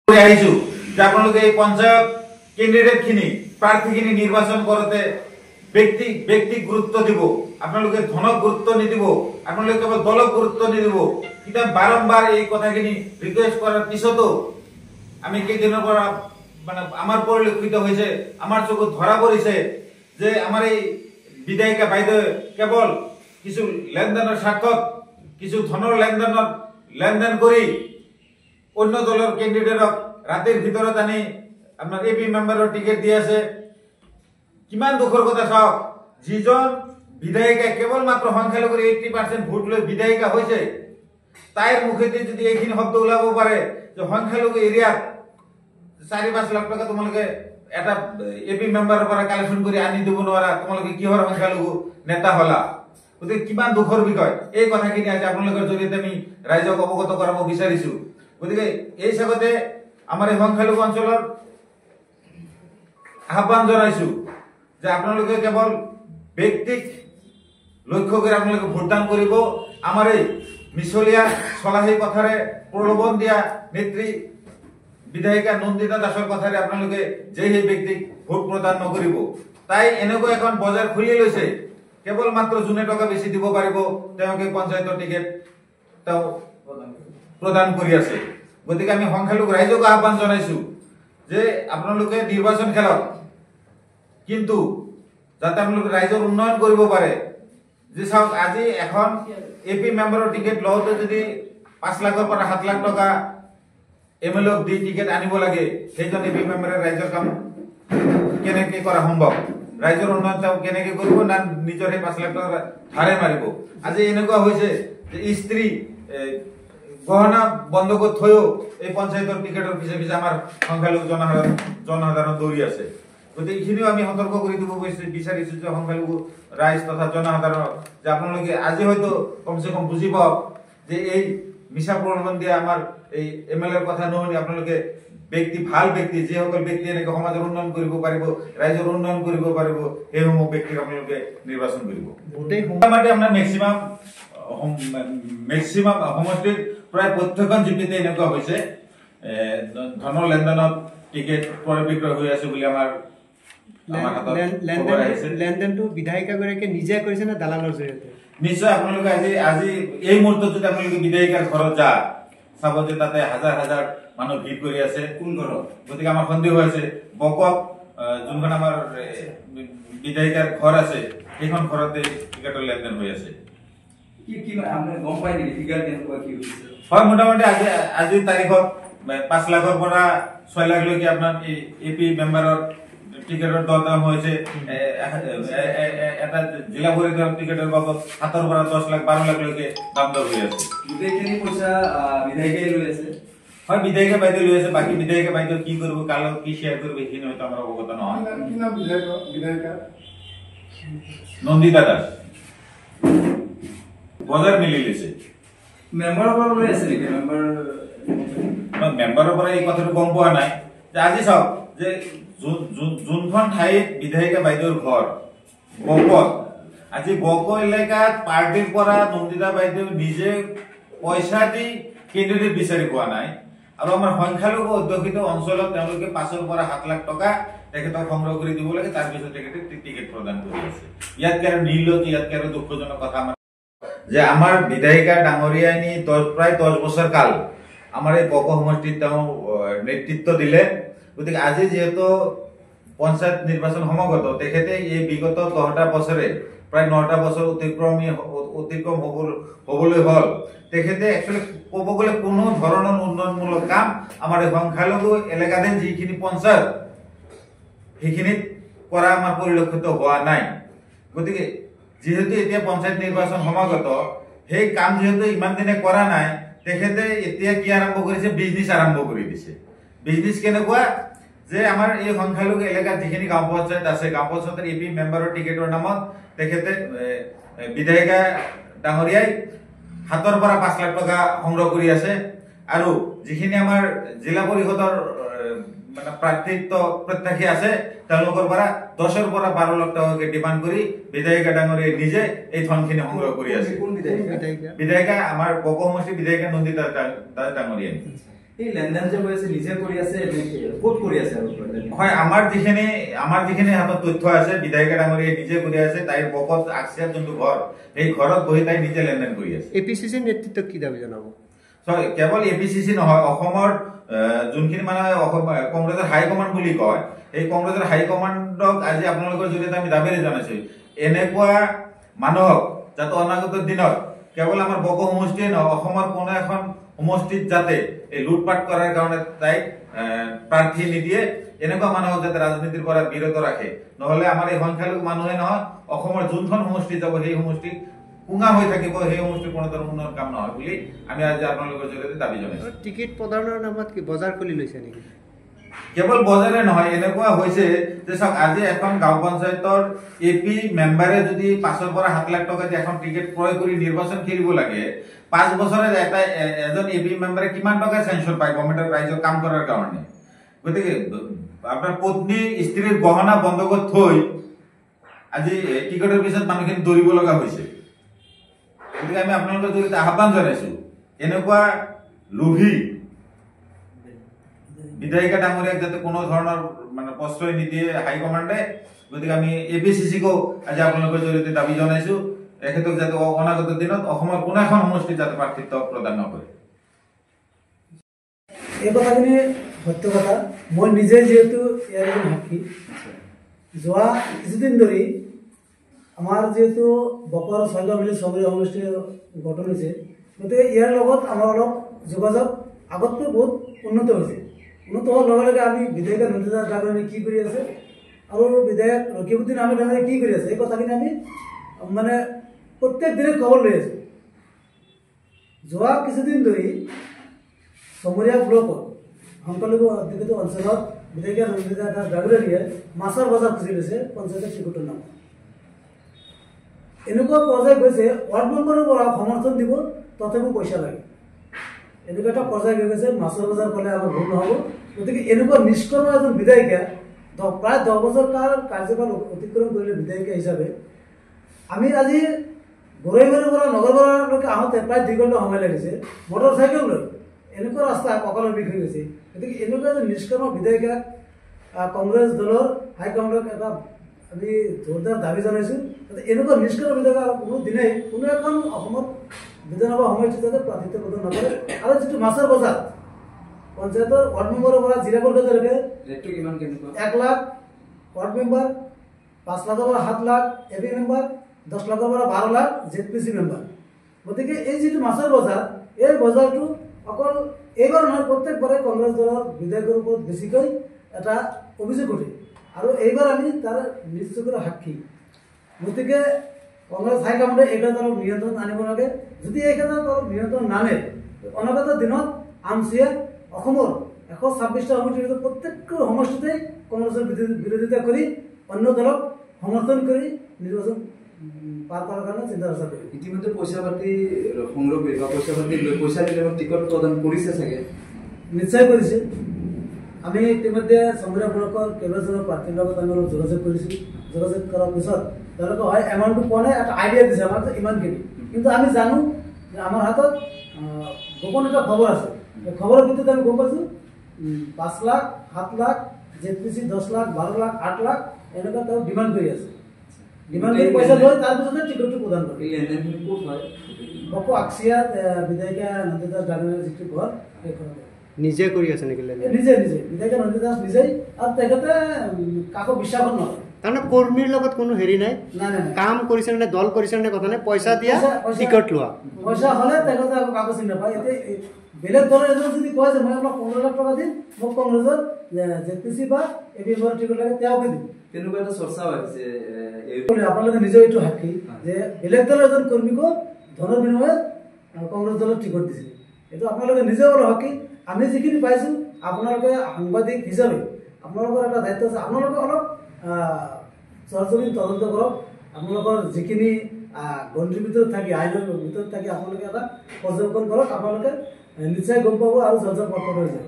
আহিছো যে আপোনালোকে এই পঞ্চায়ত ক্যান্ডিডেট খিনি প্রার্থী খিনি নির্বাচন করতে ব্যক্তি গুরুত্ব দিব, আপনালোকে ধনক গুরুত্ব নিদিব, আপনালোকে কেবল দলক গুরুত্ব নিদিব। কিন্তু বারংবার এই কথাখিনি রিকোয়েস্ট করার পিছতো আমি কেইদিনৰ পৰা মানে আমাৰ পৰিলক্ষিত হয়েছে, আমাৰ চোখত ধৰা পড়েছে যে আমাৰ এই বিধায়িকা বাইদেউ কেবল কিছু লেনদেনেৰ স্বাৰ্থত কিছু ধনৰ লেনদেন কৰি অন্য দলেৰ ক্যান্ডিডেটক ৰাতেৰ ভিতৰত আনি আপনাৰ এপি মেম্বাৰেৰ টিকেট দিয়ে আছে। কিমান দুখৰ কথা চাওক, যিজন বিধায়িকা কেবল মাত্র সংখ্যালঘুর 80% ভোট লৈ বিধায়িকা হয়েছে, তাইর মুখেদি যদি এইখিনি শব্দ ওলাব পারে যে সংখ্যালঘু এরিয়াত 4-5 লাখ টাকা তোমালোকে এটা এপি মেম্বারের পৰা কালেকশন কৰে আনি দিব নোৱাৰা, তোমালোকে কিহৰ সংখ্যালঘু নেতা হলা। গতিকে কিমান দুখৰ বিষয়। এই কথাখিনি আজি আপোনালোকৰ জৰিয়তে আমি ৰাইজক অৱগত কৰাব বিচাৰিছো। গতিকে এই হিচাপতে আমার এই সংখ্যালঘু অঞ্চলের আহ্বান জানাইছো যে আপনালোকে কেবল ব্যক্তিক লক্ষ্য করে আপনালোকে ভোটদান করব। আমার এই মিছলীয়া চলাহী কথারে প্রলোভন দিয়া নেত্রী বিধায়িকা নন্দিতা দাসের কথারে আপনালোকে যে সেই ব্যক্তিক ভোট প্রদান নকরিব। তাই এনেকুৱা এখন বজাৰ খুলি লৈছে, কেবল মাত্ৰ যোনে টকা বেশি দিব পাৰিব তেওঁকে পঞ্চায়তৰ টিকেট তেওঁ প্ৰদান কৰি আছে। গতিকে আমি সংখ্যালঘু রাইজক আহ্বান জানাইছো যে আপনালোকে নির্বাচন খেলক, কিন্তু যাতে আপনালোকে রাইজর উন্নয়ন করব পারে। যে চাওক আজি এখন এপি মেম্বারের টিকেট লওতে যদি 5 লাখৰ পৰা 7 লাখ টাকা এমএলএক দি টিকেট আনিব লাগে, সেইজন এপি মেম্বারের রাইজর কাম কেনেকে করা সম্ভব, রাইজর উন্নয়ন কেনেকে করব না নিজের 5 লাখ টাকা ধারে মারিব। আজি এনেকুৱা হৈছে যে স্ত্রী গহনা বন্ধ করে থয়েও এই পঞ্চায়েতের টিকেটের পিছে পিছে আমার সংখ্যালঘু জনসাধারণ দৌড়ি আছে। গতিকে এইখিনিও আমি সতর্ক করে দিব বিচাৰিছো যে সংখ্যালঘু রাইজ তথা জনসাধারণ যে আপনালোকে আজি হয়তো কমসে কম বুঝি পাওক যে এই মিছা প্রলোভন দিয়ে আমার এই এমএলএর কথা নুশুনি আপনালোকে ভাল ব্যক্তি যিসকল ব্যক্তি এনেকে সমাজের উন্নয়ন কৰিব পাৰিব, ৰাইজৰ উন্নয়ন কৰিব পাৰিব, সেইসমূহ ব্যক্তিক আপোনালোকে নিৰ্বাচন কৰিব। মোটামুটি আমৰা ম্যাক্সিমাম সমষ্টিত প্ৰায় প্ৰত্যেকখন জিপিতে এনেকুৱা হৈছে ধনৰ লেনদেনত টিকেট ক্ৰয় বিক্ৰয় হৈ আছে বুলি আমাৰ লেনদেনটো বিধায়িকাগৰাকীয়ে নিজে কৰিছে না দালালৰ জৰিয়তে? নিশ্চয় আপোনালোকে আজি এই মুহূৰ্তত যদি আপোনালোকে বিধায়িকাৰ ঘৰত যা চাব যে তাতে হাজাৰ হাজাৰ মানুহ ভিড় কৰি আছে কোন ঘৰত। গতিকে আমাৰ সন্দেহ হৈছে বকক যোনখন আমাৰ বিধায়িকাৰ ঘৰ আছে সেইখন ঘৰতে টিকেটৰ লেনদেন হৈ আছে। হয়, মোটামুটি আজিৰ তাৰিখত 5 লাখৰ পৰা 6 লাখলৈকে আপোনাৰ এপি মেম্বাৰৰ টিকেটৰ দৰদাম হৈছে। এটা জিলা পৰিষদৰ টিকেটৰ বাবদ 7 পৰা 10 লাখ 12 লাখলৈকে দাম দৰ হৈ আছে। গোটেইখিনি পইচা বিধায়িকাই লৈ আছে। হয়, বিধায়িকা বাইদেউ লৈ আছে। বাকী বিধায়িকা বাইদেউ কি কৰিব, কালক কি শ্বেয়াৰ কৰিব, সেইখিনি হয়তো আমাৰ অৱগত নহয়। নন্দিতা দাস বজাৰ মিলি লৈছে। মেম্বাৰৰ পৰা লৈ আছে নেকি? মেম্বাৰৰ পৰা এই কথাটো গম পোৱা নাই। যে আজি চাওক যে যোনখন ঠাইত বিধায়িকা বাইদেউৰ ঘৰ বকত, আজি বক এলেকাত পাৰ্টিৰ পৰা নন্দিতা বাইদেউ নিজে পইচা দি কেন্দ্ৰীয় বিচাৰি পোৱা নাই। আৰু আমাৰ সংখ্যালঘু অধ্যুষিত অঞ্চলত তেওঁলোকে 5 পৰা 7 লাখ টকা তেখেতক সংগ্ৰহ কৰি দিব লাগে, তাৰপিছত তেখেতে টিকেট প্ৰদান কৰি আছে। ইয়াতকে আৰু নিৰ্লজ্জ, ইয়াতকে আৰু দুখজনক কথা যে আমার বিধায়িকা ডাঙরিয়ানি প্রায় 10 বছর কাল আমার এই বক সমষ্টিত তেওঁ নেতৃত্ব দিলে। গতিকে আজি যেহেতু পঞ্চায়েত নির্বাচন সমাগত, তেখেতে এই বিগত 10টা বছরে প্রায় 9টা বছর অতিক্রম হবলৈ হল। তেখেতে একচুয়ালি কব গেলে কোনো ধরনের উন্নয়নমূলক কাম আমার এই সংখ্যালঘু এলেকাতে যিখিনি পঞ্চায়েত সেইখিনিত করা আমার পরিলক্ষিত হওয়া নাই। গতিকে যেহেতু এতিয়া পঞ্চায়েত নির্বাচন সমাগত, সেই কাম যেহেতু ইমান দিনে কৰা নাই, তেখেতে এতিয়া কি আৰম্ভ কৰিছে, বিজনেস আৰম্ভ কৰি দিছে। বিজনেস কেনেকুৱা যে আমাৰ এই সংখ্যালঘু এলেকাত যিখিনি গাঁও পঞ্চায়ত আছে, গাঁও পঞ্চায়তৰ এপি মেম্বাৰৰ টিকেটৰ নামত তেখেতে বিধায়িকা ডাঙৰীয়াই 7 পৰা 5 লাখ টকা সংগ্ৰহ কৰি আছে। আৰু যিখিনি আমাৰ জিলা পৰিষদৰ মানে প্ৰাৰ্থিত্ব প্ৰত্যাশী আছে তেওঁলোকৰ পৰা 10 পৰা 12 লাখ টাকাকে ডিমান্ড কৰি বিধায়িকা ডাঙৰীয়াই নিজে এই ধনখিনি সংগ্ৰহ কৰি আছে। বিধায়িকা আমাৰ বক সমষ্টিৰ বিধায়িকা নন্দিতা দাস ডাঙৰীয়াই। এই লেনদেন যে হৈ আছে নিজে কৰি আছে ক'ত কৰি আছে আৰু হয় আমাৰ যিখিনি হাতত তথ্য আছে বিধায়িকা ডাঙৰীয়ে নিজে কৰি আছে তাইৰ বকত আকছিয়াত যোনটো ঘৰ এই ঘৰত বহি তাই নিজে লেনদেন কৰি আছে এপিচিচিৰ নেতৃত্বক কি দাবী জনাব কেৱল এপিচিচি নহয় অসমৰ যোনখিনি মানে কংগ্ৰেছৰ হাইকমাণ্ড বুলি কয় এই কংগ্ৰেছৰ হাইকমাণ্ডক আজি আপোনালোকৰ জৰিয়তে আমি দাবী জনাইছো এনেকুৱা মানুহক যাতে অনাগত দিনত কেৱল আমাৰ বক সমষ্টিয়ে নহয় অসমৰ কোনো এখন সমষ্টিত যাতে এই লুটপাট কৰাৰ কাৰণে তাইক প্ৰাৰ্থী নিদিয়ে এনেকুৱা মানুহক যাতে ৰাজনীতিৰ পৰা বিৰত ৰাখে নহলে আমাৰ এই সংখ্যালঘু মানুহে নহয় অসমৰ যোনখন সমষ্টি যাব সেই সমষ্টি কুঙা হৈ থাকিব সেই সমষ্টিৰ কোনো ধৰণৰ উন্নয়ন কাম নহয় বুলি আমি আজি আপোনালোকৰ জৰিয়তে দাবী জনাইছো টিকেট প্ৰদানৰ নামত কি বজাৰ খুলি লৈছে নেকি কেৱল বজাৰে নহয় এনেকুৱা হৈছে যে চাওক আজি এখন গাঁও পঞ্চায়তৰ এপি মেম্বাৰে যদি 5 পৰা 7 লাখ টকা দি এখন টিকেট ক্ৰয় কৰি নিৰ্বাচন খেলিব লাগে 5 বছৰে এজন এপি মেম্বাৰে কিমান টকা চেঞ্চন পায় গভৰ্ণমেণ্টৰ ৰাইজৰ কাম কৰাৰ কাৰণে গতিকে আপোনাৰ পত্নী স্ত্ৰীৰ গহনা বন্ধকত থৈ আজি টিকেটৰ পিছত মানুহখিনি দৌৰিব লগা হৈছে গতিকে আমি আপোনালোকৰ জৰিয়তে আহ্বান জনাইছো এনেকুৱা লোভী বিধায়িকা ডাঙৰীয়াক যাতে কোনো ধৰণৰ মানে প্ৰশ্ৰয় নিদিয়ে হাইকমাণ্ডে গতিকে আমি এপিচিচিকো আজি আপোনালোকৰ জৰিয়তে দাবী জনাইছো এখেতক যাতে অনাগত দিনত অসমৰ কোনো এখন সমষ্টিত যাতে প্ৰাৰ্থিত্ব প্ৰদান নকৰে এই কথাখিনি সত্য কথা মই নিজে যিহেতু ইয়াৰ সাক্ষী যোৱা কিছুদিন ধৰি আমাৰ যিহেতু বকৰ ছয়গাঁও মিলি চহৰীয়া সমষ্টি গঠন হৈছে গতিকে ইয়াৰ লগত আমাৰ অলপ যোগাযোগ আগতকৈ বহুত উন্নত হৈছে উন্নত হোৱাৰ লগে লগে আমি বিধায়িকা নন্দিতা ডাঙৰীয়াই কি কৰি আছে আৰু বিধায়ক ৰকিবুদ্দিন আহমেদ ডাঙৰীয়াই কি কৰি আছে এই কথাখিনি আমি মানে প্ৰত্যেক দিনে খবৰ লৈ আছোঁ যোৱা কিছুদিন ধৰি চমৰীয়া ব্লকত সংখ্যালঘু অধ্যুষিত অঞ্চলত বিধায়িকা নন্দিতা ডাঙৰীয়াই মাছৰ বজাৰ খুচি লৈছে পঞ্চায়তৰ টিকটৰ নামত এনেকুৱা পৰ্যায় গৈছে ৱাৰ্ড মেম্বাৰৰ পৰা সমৰ্থন দিব তথাপিও পইচা লাগে এনেকুৱা এটা পৰ্যায় গৈ গৈছে মাছৰ বজাৰ ক'লে আমাৰ ভুল নহ'ব গতিকে এনেকুৱা নিষ্কৰ্ম এজন বিধায়িকা প্ৰায় 10 বছৰ কাৰ্যকাল অতিক্ৰম কৰিলে বিধায়িকা হিচাপে আমি আজি গৰৈমাৰীৰ পৰা নগৰবাৰীলৈকে আহোঁতে প্ৰায় 2 ঘণ্টা সময় লাগিছে মটৰ চাইকেল লৈ এনেকুৱা ৰাস্তা কঁকালৰ বিষ হৈ গৈছে গতিকে এনেকুৱা এজন নিষ্কৰ্ম বিধায়িকাক কংগ্ৰেছ দলৰ হাইকমাণ্ডক এটা আমি জোৰদাৰ দাবী জনাইছোঁ এনেকুৱা নিষ্কৰ্ম বিধায়িকা কোনো দিনেই কোনো এখন অসমত বিধানসভা সমষ্টিত যাতে প্ৰাৰ্থিত্ব প্ৰদান নকৰে আৰু যিটো মাছৰ বজাৰ পঞ্চায়তৰ ৱাৰ্ড মেম্বাৰৰ পৰা জিলা পৰ্যায়লৈকে ৰেটটো কিমান কেনেকুৱা 1 লাখ ৱাৰ্ড মেম্বাৰ 5 লাখৰ পৰা 7 লাখ এপি মেম্বাৰ 10 লাখৰ পৰা 12 লাখ জেডপিচি মেম্বাৰ গতিকে এই যিটো মাছৰ বজাৰ এই বজাৰটো অকল এইবাৰ নহয় প্ৰত্যেকবাৰে কংগ্ৰেছ দলৰ বিধায়কৰ ওপৰত বেছিকৈ এটা অভিযোগ উঠে আৰু এইবাৰ আমি তাৰ নিশ্চয়কৈ সাক্ষী গতিকে কংগ্ৰেছ হাইকমাণ্ডে এই ক্ষেত্ৰত নিয়ন্ত্ৰণ আনিব লাগে যদি এই ক্ষেত্ৰত নিয়ন্ত্ৰণ নানে অনাগত দিনত আমচিয়ে অসমৰ 126টা সমষ্টিৰ ভিতৰত প্ৰত্যেকটো সমষ্টিতে কংগ্ৰেছৰ বিৰোধিতা কৰি অন্য দলক সমৰ্থন কৰি নিৰ্বাচন পাৰ কৰাৰ কাৰণে চিন্তা চৰ্চা কৰিব ইতিমধ্যে পইচা পাতি সংগ্ৰহ কৰি বা পইচা পাতি লৈ পইচা দিলে টিকট প্ৰদান কৰিছে চাগে নিশ্চয় কৰিছে আমি ইতিমধ্যে চমৰীয়া ব্লকৰ কেইবাজনৰ প্ৰাৰ্থীৰ লগত আমি অলপ যোগাযোগ কৰিছোঁ যোগাযোগ কৰাৰ পিছত তেওঁলোকে হয় এমাউণ্টটো পোৱা নাই এটা আইডিয়া দিছে আমাক যে ইমানখিনি কিন্তু আমি জানো যে আমাৰ হাতত গোপন এটা খবৰ আছে খবৰৰ ভিত্তিত আমি গম পাইছোঁ 5 লাখ 7 লাখ জেডপিচি 10 লাখ 12 লাখ 8 লাখ এনেকুৱা তেওঁ ডিমাণ্ড কৰি আছে ডিমাণ্ড কৰি পইচা লৈ তাৰপিছতে টিকটটো প্ৰদান কৰে এই লেনদেনখিনি ক'ত হয় বকো আকছিয়াত বিধায়িকা নন্দিতা ডাঙৰীয়াৰ যিটো ঘৰ সেই ঘৰত নিজে কৰি আছে নেকি নিজে বিধায়িকা নন্দিতা দাস নিজেই আৰু তেখেতে কাকো বিশ্বাসত নকৰে তাৰমানে কৰ্মীৰ লগত কোনো হেৰি নাই নাই কাম কৰিছে নে দল কৰিছে নে কথা নাই পইচা দিয়া টিকট লোৱা পইচা হ'লে তেখেতে আকৌ কাকো চিনি নাপায় এতিয়া বেলেগ দলৰ এজন যদি কয় যে মই আপোনাক 15 লাখ টকা দিম মোক কংগ্ৰেছৰ জেডপিচি বা এপি মেম্বাৰৰ টিকট লাগে তেওঁকে দিম তেনেকুৱা এটা চৰ্চা হৈছে আপোনালোকে নিজেও এইটো সাক্ষী যে বেলেগ দলৰ এজন কৰ্মীকো ধনৰ বিনিময়ত কংগ্ৰেছ দলৰ টিকট দিছে এইটো আপোনালোকে নিজেও অলপ সাক্ষী আমি যিখিনি পাইছোঁ আপোনালোকে সাংবাদিক হিচাপে আপোনালোকৰ এটা দায়িত্ব আছে আপোনালোকে অলপ সৰজমিন তদন্ত কৰক আপোনালোকৰ যিখিনি গণ্ডিৰ ভিতৰত থাকি আইনৰ ভিতৰত থাকি আপোনালোকে এটা পৰ্যবেক্ষণ কৰক আপোনালোকে নিশ্চয় গম পাব আৰু জলজল পত্ৰ হৈ যাব